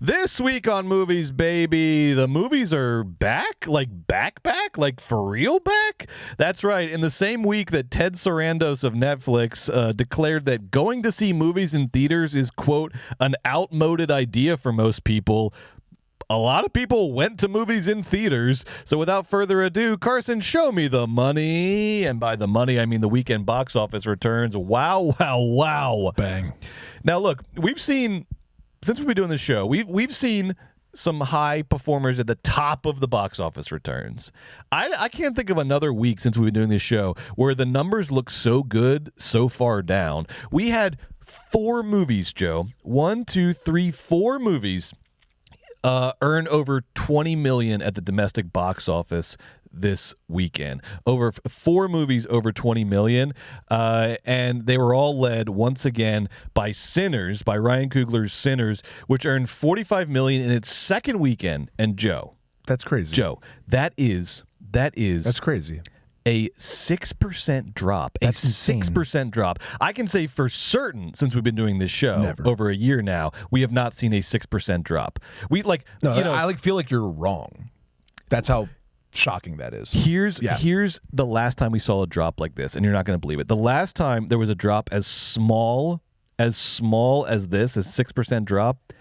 This week on Movies, baby, the movies are back, like like for real back? That's right. In the same week that Ted Sarandos of Netflix declared that going to see movies in theaters is, quote, an outmoded idea for most people, a lot of people went to movies in theaters. So without further ado, Carson, show me the money. And by the money, I mean the weekend box office returns. Wow, wow, wow. Bang. Now, look, we've seen... Since we've been doing this show, we've seen some high performers at the top of the box office returns. I can't think of another week since we've been doing this show where the numbers look so good, so far down. We had 4 movies, Joe. 1, 2, 3, 4 movies earn over $20 million at the domestic box office this weekend. Over 4 movies over $20 million, and they were all led once again by Sinners, by Ryan Coogler's Sinners, which earned $45 million in its second weekend. And Joe, that's crazy. Joe, that's crazy. A 6% drop. That's a insane. 6% drop. I can say for certain, since we've been doing this show over a year now, we have not seen a 6% drop. I feel like you're wrong. That's how shocking that is. Here's the last time we saw a drop like this, and you're not going to believe it. The last time there was a drop as small as this, a 6% drop,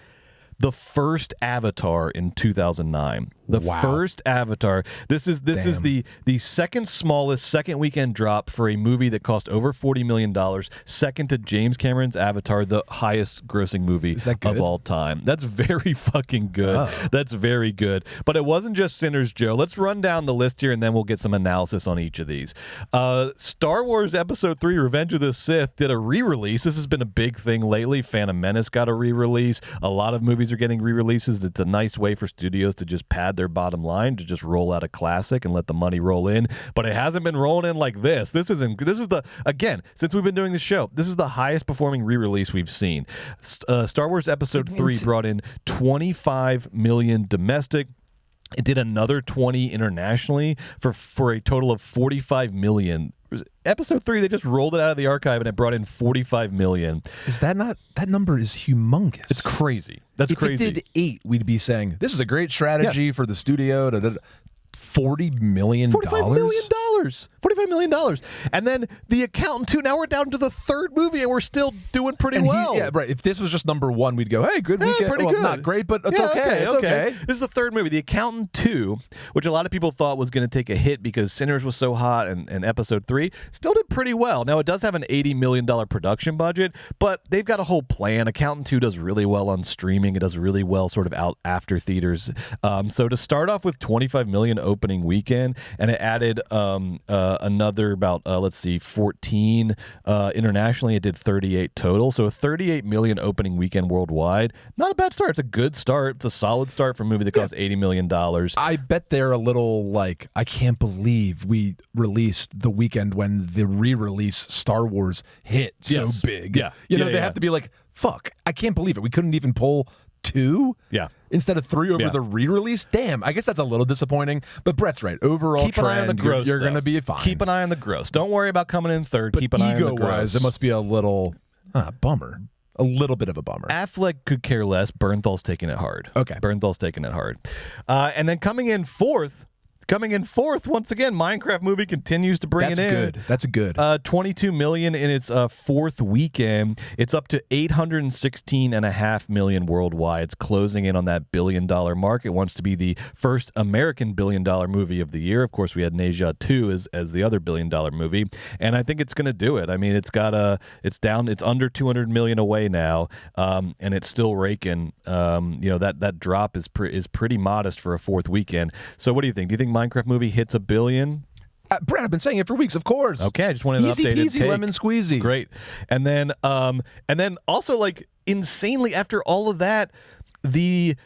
the first Avatar in 2009. The first Avatar. This is the second smallest second weekend drop for a movie that cost over $40 million, second to James Cameron's Avatar, the highest grossing movie of all time. That's very fucking good. Oh. That's very good. But it wasn't just Sinners, Joe. Let's run down the list here and then we'll get some analysis on each of these. Star Wars Episode 3 Revenge of the Sith did a re-release. This has been a big thing lately. Phantom Menace got a re-release. A lot of movies are getting re-releases. It's a nice way for studios to just pad their bottom line, to just roll out a classic and let the money roll in. But it hasn't been rolling in like this. Since we've been doing this show, this is the highest performing re-release we've seen. Star Wars Episode 3 brought in $25 million domestic. It did another 20 internationally for a total of $45 million. Episode 3, they just rolled it out of the archive and it brought in $45 million. Is that not? That number is humongous. It's crazy. That's crazy. If it did 8, we'd be saying this is a great strategy for the studio to $40 million. $45 million. $45 million. And then The Accountant 2. Now we're down to the third movie and we're still doing pretty well. Right. If this was just number 1, we'd go, hey, good weekend. Pretty good. Not great, but it's okay. It's okay. This is the third movie, The Accountant 2, which a lot of people thought was going to take a hit because Sinners was so hot, and Episode 3 still did pretty well. Now, it does have an $80 million production budget, but they've got a whole plan. Accountant 2 does really well on streaming. It does really well sort of out after theaters. So to start off with $25 million opening weekend, and it added another about 14 internationally. It did 38 total, so a $38 million opening weekend worldwide. Not a bad start. It's a good start. It's a solid start for a movie that cost $80 million. I bet they're a little like, I can't believe we released the weekend when the re-release Star Wars hit so big. They have to be like, fuck, I can't believe it. We couldn't even pull 2 instead of 3 over the re-release. Damn, I guess that's a little disappointing, but Brett's right. Overall keep an eye on the gross. You're going to be fine. Keep an eye on the gross. Don't worry about coming in third. But keep an eye on the gross. Ego-wise, it must be a little bummer. A little bit of a bummer. Affleck could care less. Bernthal's taking it hard. Okay. Bernthal's taking it hard. And then coming in fourth, once again, Minecraft movie continues to bring it in. That's good. $22 million in its fourth weekend. It's up to $816.5 million worldwide. It's closing in on that $1 billion mark. It wants to be the first American $1 billion movie of the year. Of course, we had Neja 2 as the other $1 billion movie, and I think it's going to do it. I mean, it's under $200 million away now, and it's still raking. That drop is pretty modest for a fourth weekend. So, what do you think? Do you think Minecraft movie hits $1 billion? Brad, I've been saying it for weeks, of course. Okay, I just wanted an updated easy peasy, take. lemon squeezy. Great. And then also, like, insanely after all of that, we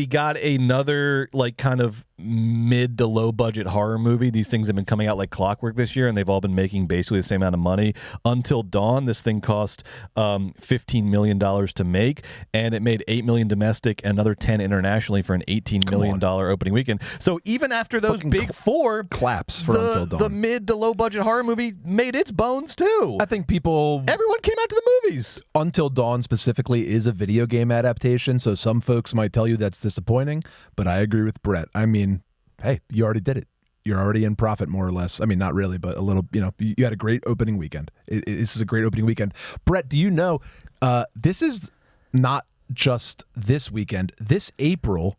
got another, like, kind of mid to low budget horror movie. These things have been coming out like clockwork this year, and they've all been making basically the same amount of money. Until Dawn, this thing cost $15 million to make, and it made $8 million domestic and another 10 internationally for an $18 million opening weekend. So even after those big four claps for Until Dawn, the mid to low budget horror movie made its bones too. I think everyone came out to the movies. Until Dawn specifically is a video game adaptation, so some folks might tell you that's disappointing, but I agree with Brett. I mean, hey, you already did it. You're already in profit, more or less. I mean, not really, but a little, you had a great opening weekend. This is a great opening weekend. Brett, do you know, this is not just this weekend. This April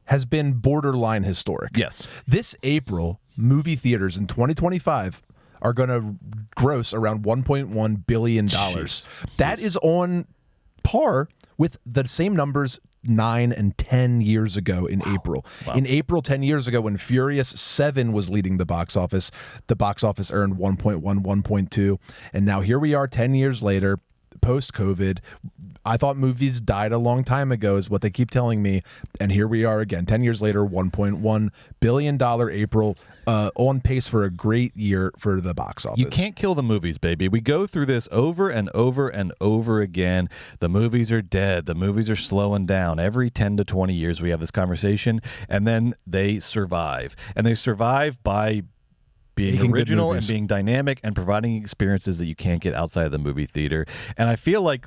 has been borderline historic. Yes. This April, movie theaters in 2025 are going to gross around $1.1 billion. Jeez. That is on par with the same numbers 9 and 10 years ago in April. Wow. In April 10 years ago, when Furious 7 was leading the box office earned 1.1, 1.2. And now here we are 10 years later, post-COVID. I thought movies died a long time ago is what they keep telling me. And here we are again, 10 years later, $1.1 billion April, on pace for a great year for the box office. You can't kill the movies, baby. We go through this over and over and over again. The movies are dead. The movies are slowing down. Every 10 to 20 years we have this conversation, and then they survive. And they survive by being original and being dynamic and providing experiences that you can't get outside of the movie theater. And I feel like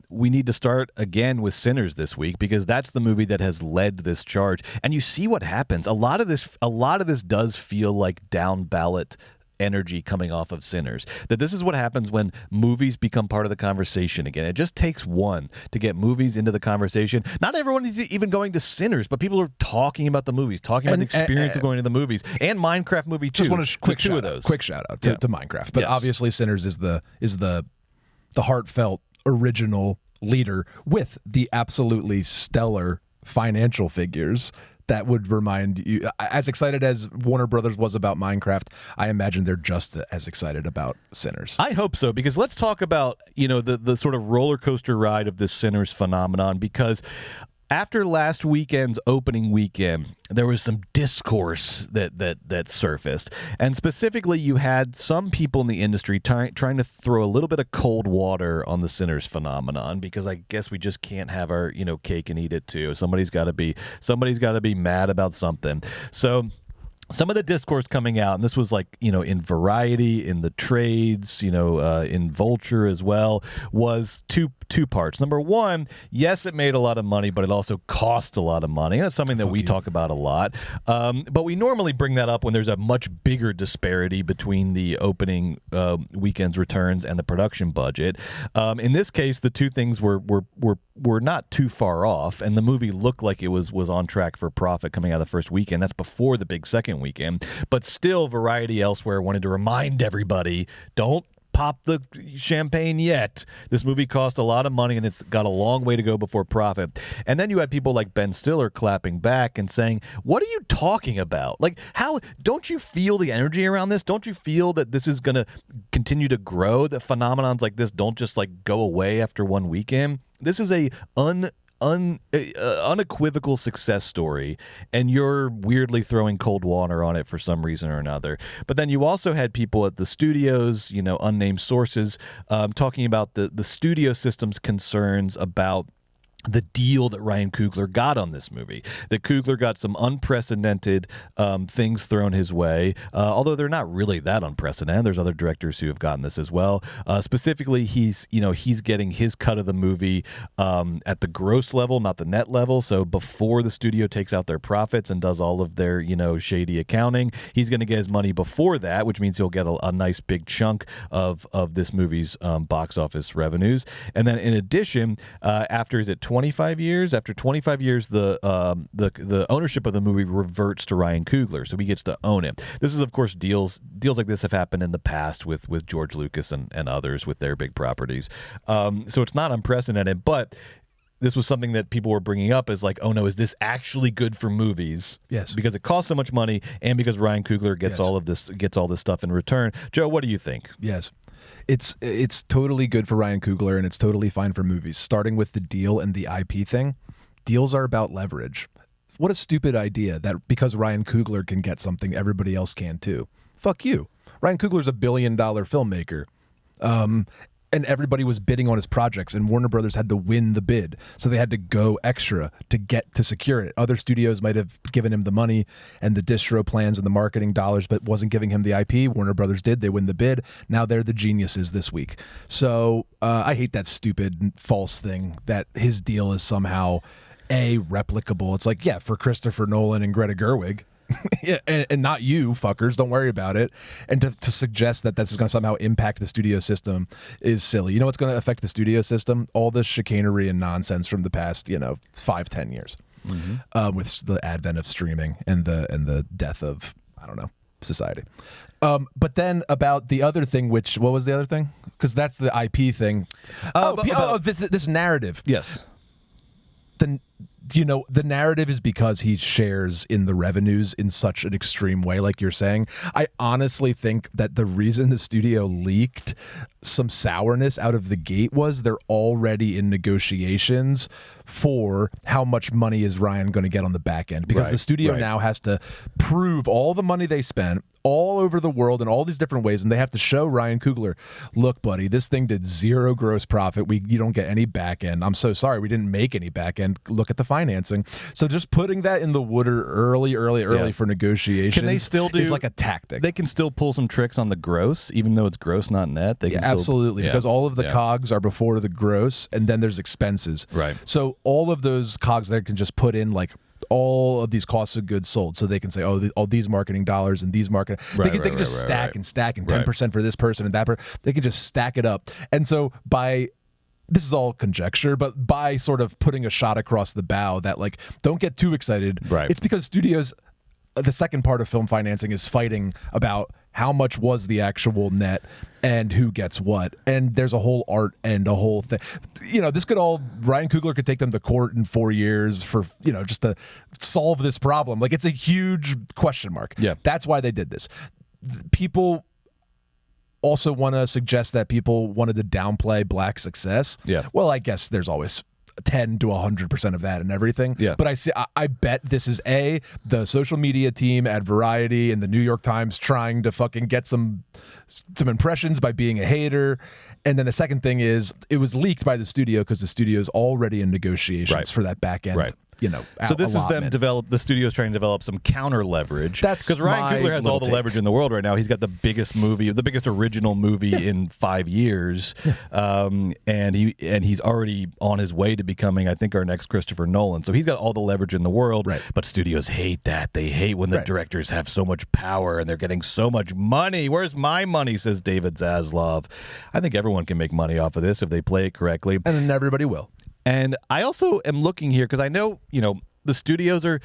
we need to start again with Sinners this week, because that's the movie that has led this charge. And you see what happens. A lot of this does feel like down ballot energy coming off of Sinners. That this is what happens when movies become part of the conversation again. It just takes one to get movies into the conversation. Not everyone is even going to Sinners, but people are talking about the movies, talking about the experience of going to the movies. And Minecraft movie too. Just want to quick shout out to Minecraft. But obviously Sinners is the heartfelt original leader with the absolutely stellar financial figures that would remind you, as excited as Warner Brothers was about Minecraft, I imagine they're just as excited about Sinners. I hope so, because let's talk about, the sort of roller coaster ride of this Sinners phenomenon, because after last weekend's opening weekend, there was some discourse that surfaced. And specifically, you had some people in the industry trying to throw a little bit of cold water on the Sinners phenomenon, because I guess we just can't have our, cake and eat it too. Somebody's got to be mad about something. So some of the discourse coming out, and this was like, in Variety, in the trades, in Vulture as well, was two parts. Number one, yes, it made a lot of money, but it also cost a lot of money. That's something that we talk about a lot. But we normally bring that up when there's a much bigger disparity between the opening weekend's returns and the production budget. In this case, the two things were not too far off, and the movie looked like it was on track for profit coming out of the first weekend. That's before the big second weekend. But still, Variety elsewhere wanted to remind everybody, don't pop the champagne yet. This movie cost a lot of money, and it's got a long way to go before profit. And then you had people like Ben Stiller clapping back and saying, what are you talking about? Like, how don't you feel the energy around this? Don't you feel that this is going to continue to grow? That phenomenons like this don't just like go away after one weekend. This is a unequivocal success story, and you're weirdly throwing cold water on it for some reason or another. But then you also had people at the studios, unnamed sources, talking about the studio system's concerns about the deal that Ryan Coogler got on this movie. That Coogler got some unprecedented things thrown his way, although they're not really that unprecedented. There's other directors who have gotten this as well. Specifically, he's getting his cut of the movie at the gross level, not the net level. So before the studio takes out their profits and does all of their shady accounting, he's going to get his money before that, which means he'll get a nice big chunk of this movie's box office revenues. And then in addition, after 25 years? After 25 years, the ownership of the movie reverts to Ryan Coogler, so he gets to own it. This is, of course, deals like this have happened in the past with George Lucas and others with their big properties. So it's not unprecedented, but this was something that people were bringing up as like, oh no, is this actually good for movies? Yes. Because it costs so much money, and because Ryan Coogler gets all this stuff in return. Joe, what do you think? Yes. It's totally good for Ryan Coogler, and it's totally fine for movies. Starting with the deal and the IP thing, deals are about leverage. what a stupid idea that because Ryan Coogler can get something, everybody else can too. Fuck you. Ryan Coogler's $1 billion filmmaker. And everybody was bidding on his projects, and Warner Brothers had to win the bid. So they had to go extra to get to secure it. Other studios might have given him the money and the distro plans and the marketing dollars, but wasn't giving him the IP. Warner Brothers did. They win the bid. Now they're the geniuses this week. So I hate that stupid false thing that his deal is somehow replicable. It's like, yeah, for Christopher Nolan and Greta Gerwig. Yeah, and not you fuckers, don't worry about it. And to suggest that this is going to somehow impact the studio system is silly. You know what's going to affect the studio system? All this chicanery and nonsense from the past 5-10 years, with the advent of streaming and the death of, I don't know, society. But then about the other thing, what was the other thing? Because that's the IP thing. This narrative. Yes. The narrative is because he shares in the revenues in such an extreme way, like you're saying. I honestly think that the reason the studio leaked some sourness out of the gate was they're already in negotiations for how much money is Ryan going to get on the back end, because the studio now has to prove all the money they spent all over the world in all these different ways, and they have to show Ryan Coogler, look, buddy, this thing did 0 gross profit. You don't get any back end. I'm so sorry, we didn't make any back end. Look at the financing. So just putting that in the water early for negotiations. Can they still do? Is like a tactic. They can still pull some tricks on the gross, even though it's gross, not net. They can absolutely, because all of the cogs are before the gross, and then there's expenses. Right. So all of those cogs they can just put in like all of these costs of goods sold, so they can say, all these marketing dollars and these marketing. They can just stack and 10% for this person and that person. They can just stack it up. And so this is all conjecture, but by sort of putting a shot across the bow that like, don't get too excited. Right. It's because studios, the second part of film financing is fighting about how much was the actual net and who gets what. And there's a whole art and a whole thing. This could all, Ryan Coogler could take them to court in 4 years for, just to solve this problem. Like, it's a huge question mark. Yeah. That's why they did this. People also want to suggest that people wanted to downplay Black success. Yeah. Well, I guess there's always 10 to 100% of that and everything. Yeah. But I bet this is the social media team at Variety and the New York Times trying to fucking get some impressions by being a hater. And then the second thing is it was leaked by the studio because the studio's already in negotiations for that back end. Right. So this is them the studio's trying to develop some counter leverage. That's because Ryan Coogler has all the leverage in the world right now. He's got the biggest original movie in 5 years, and he's already on his way to becoming, I think, our next Christopher Nolan. So he's got all the leverage in the world. Right. But studios hate that. They hate when the directors have so much power and they're getting so much money. Where's my money? Says David Zaslav. I think everyone can make money off of this if they play it correctly, and then everybody will. And I also am looking here because I know, the studios are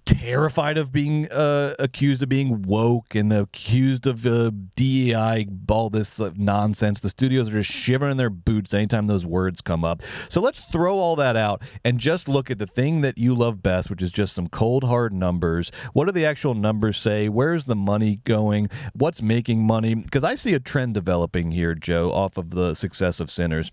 terrified of being accused of being woke and accused of DEI, all this nonsense. The studios are just shivering in their boots anytime those words come up. So let's throw all that out and just look at the thing that you love best, which is just some cold, hard numbers. What do the actual numbers say? Where's the money going? What's making money? Because I see a trend developing here, Joe, off of the success of Sinners.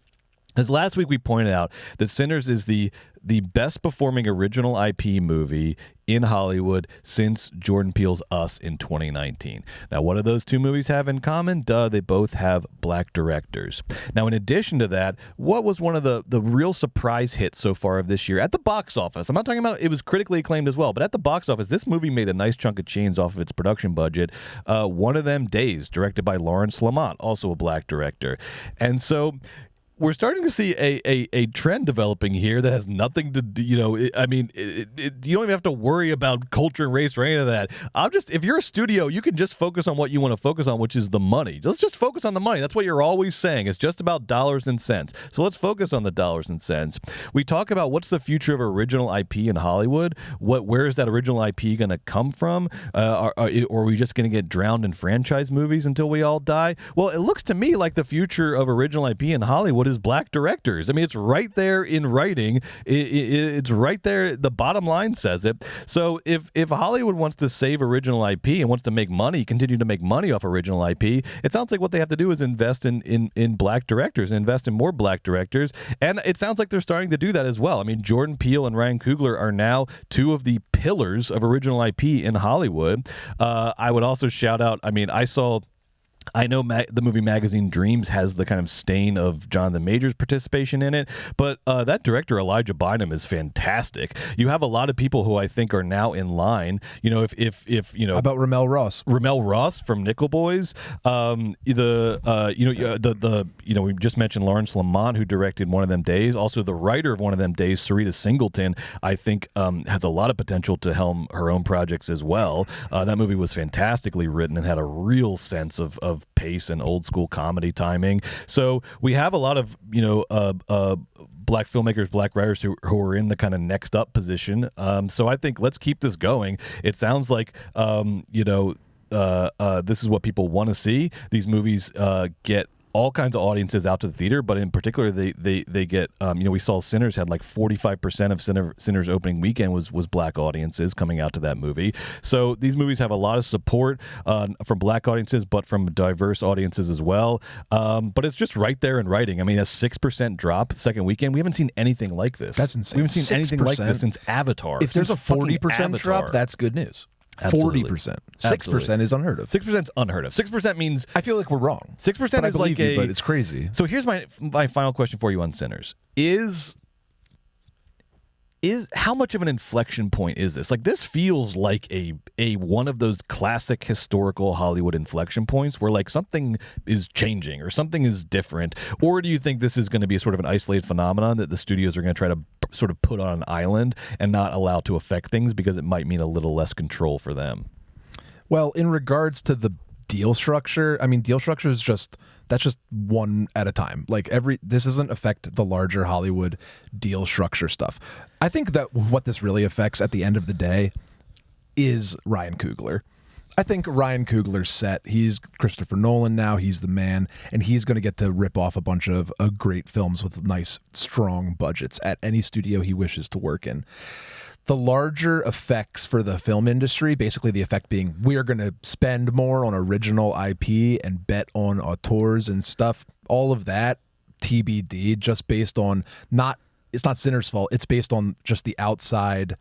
As last week we pointed out that Sinners is the best performing original IP movie in Hollywood since Jordan Peele's Us in 2019. Now, what do those two movies have in common? They both have black directors. Now, in addition to that, what was one of the real surprise hits so far of this year at the box office? I'm not talking about it was critically acclaimed as well, but at the box office, this movie made a nice chunk of change off of its production budget. One of them, Days, directed by Lawrence Lamont, also a black director. And so we're starting to see a trend developing here that has nothing to do, you don't even have to worry about culture and race or any of that. If you're a studio, you can just focus on what you want to focus on, which is the money. Let's just focus on the money. That's what you're always saying. It's just about dollars and cents. So let's focus on the dollars and cents. We talk about what's the future of original IP in Hollywood. Where is that original IP going to come from? Or are we just going to get drowned in franchise movies until we all die? Well, it looks to me like the future of original IP in Hollywood is is black directors. I mean, it's right there in writing. It's right there. The bottom line says it. So if Hollywood wants to save original IP and wants to make money, continue to make money off original IP, it sounds like what they have to do is invest in black directors, invest in more black directors. And it sounds like they're starting to do that as well. I mean, Jordan Peele and Ryan Coogler are now two of the pillars of original IP in Hollywood. I would also shout out, I mean, I know the movie Magazine Dreams has the kind of stain of Jonathan Majors' participation in it, but that director, Elijah Bynum, is fantastic. You have a lot of people who I think are now in line. You know, if you know, how about Ramel Ross? Ramel Ross from Nickel Boys. We just mentioned Lawrence Lamont, who directed One of Them Days. Also, the writer of One of Them Days, Sarita Singleton, I think has a lot of potential to helm her own projects as well. That movie was fantastically written and had a real sense of pace and old school comedy timing. So we have a lot of black filmmakers, black writers who are in the kind of next up position. So I think let's keep this going. It sounds like this is what people want to see. These movies get all kinds of audiences out to the theater, but in particular, they get, we saw Sinners had like 45% of Sinners opening weekend was black audiences coming out to that movie. So these movies have a lot of support from black audiences, but from diverse audiences as well. But it's just right there in writing. I mean, a 6% drop second weekend. We haven't seen anything like this. That's insane. We haven't seen anything like this since Avatar. If there's a 40% drop, that's good news. Absolutely. 40%. 6% is unheard of. 6% is unheard of. 6% means I feel like we're wrong. 6% is like but it's crazy. So here's my final question for you on Sinners. Is how much of an inflection point is this? Like, this feels like a one of those classic historical Hollywood inflection points where like something is changing or something is different. Or do you think this is going to be a sort of an isolated phenomenon that the studios are going to try to sort of put on an island and not allow to affect things because it might mean a little less control for them? Well, in regards to the deal structure, I mean, deal structure is that's just one at a time. Like this doesn't affect the larger Hollywood deal structure stuff. I think that what this really affects at the end of the day is Ryan Coogler. I think Ryan Coogler's set. He's Christopher Nolan now. He's the man, and he's going to get to rip off a bunch of great films with nice, strong budgets at any studio he wishes to work in. The larger effects for the film industry, basically the effect being we're going to spend more on original IP and bet on auteurs and stuff, all of that TBD, just based on it's not Sinners' fault, it's based on just the outside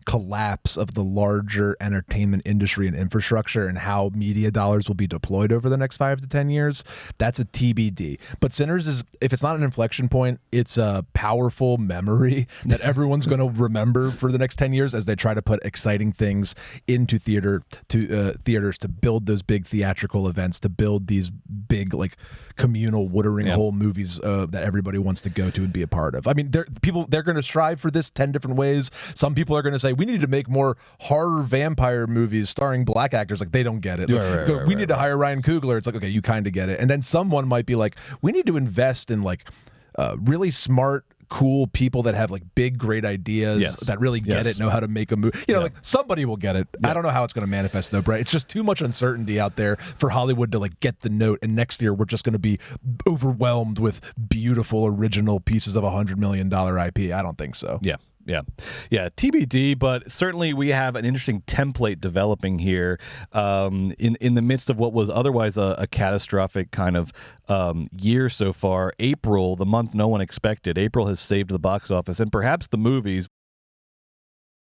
collapse of the larger entertainment industry and infrastructure and how media dollars will be deployed over the next 5 to 10 years. That's a TBD. But Sinners is, if it's not an inflection point, it's a powerful memory that everyone's going to remember for the next 10 years as they try to put exciting things into theaters to build those big theatrical events, to build these big like communal watering hole movies that everybody wants to go to and be a part of. I mean, they're going to strive for this 10 different ways. Some people are going to say, we need to make more horror vampire movies starring black actors. Like, they don't get it. We need to hire Ryan Coogler. It's like, okay, you kind of get it. And then someone might be like, we need to invest in like really smart, cool people that have like big, great ideas that really get it, know how to make a movie. You know, like somebody will get it. I don't know how it's going to manifest though, Brett. It's just too much uncertainty out there for Hollywood to like get the note. And next year we're just going to be overwhelmed with beautiful original pieces of $100 million IP. I don't think so. Yeah, TBD, but certainly we have an interesting template developing here in the midst of what was otherwise a catastrophic kind of year so far. April, the month no one expected, April has saved the box office and perhaps the movies.